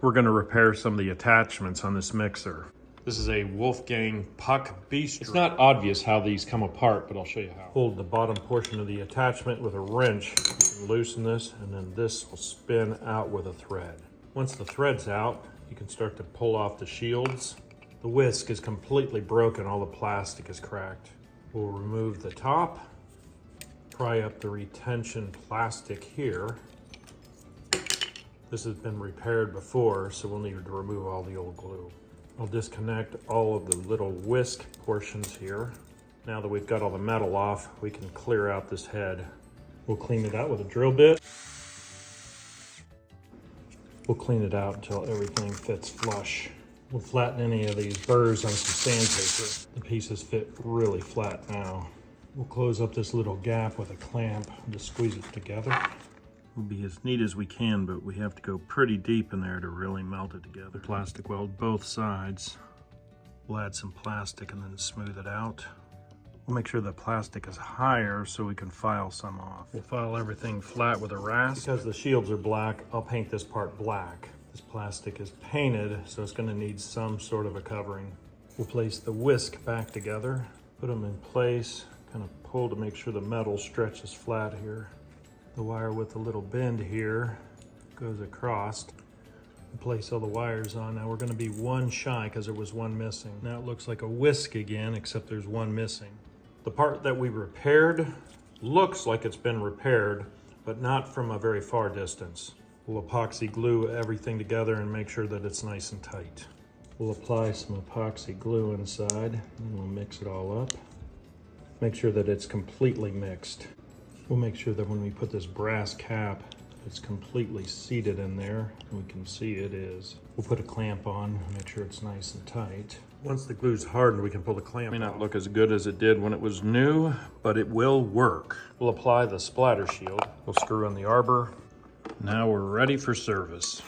We're going to repair some of the attachments on this mixer. This is a Wolfgang puck bistro. It's not obvious how these come apart, but I'll show you how. Hold the bottom portion of the attachment with a wrench, loosen this, and then this will spin out with a thread. Once the thread's out, you can start to pull off the shields. The whisk is completely broken, all the plastic is cracked. We'll remove the top, pry up the retention plastic here. This has been repaired before, so we'll need to remove all the old glue. I'll disconnect all of the little whisk portions here. Now that we've got all the metal off, we can clear out this head. We'll clean it out with a drill bit. We'll clean it out until everything fits flush. We'll flatten any of these burrs on some sandpaper. The pieces fit really flat now. We'll close up this little gap with a clamp and just squeeze it together. We'll be as neat as we can, but we have to go pretty deep in there to really melt it together. Plastic weld both sides. We'll add some plastic and then smooth it out. We'll make sure the plastic is higher so we can file some off. We'll file everything flat with a rasp. Because the shields are black, I'll paint this part black. This plastic is painted, so it's going to need some sort of a covering. We'll place the whisk back together, put them in place, kind of pull to make sure the metal stretches flat here. The wire with the little bend here goes across. We'll place all the wires on. Now we're going to be one shy because there was one missing. Now it looks like a whisk again, except there's one missing. The part that we repaired looks like it's been repaired, but not from a very far distance. We'll epoxy glue everything together and make sure that it's nice and tight. We'll apply some epoxy glue inside and we'll mix it all up. Make sure that it's completely mixed. We'll make sure that when we put this brass cap, it's completely seated in there, and we can see it is. We'll put a clamp on, make sure it's nice and tight. Once the glue's hardened, we can pull the clamp off. May not look as good as it did when it was new, but it will work. We'll apply the splatter shield. We'll screw in the arbor. Now we're ready for service.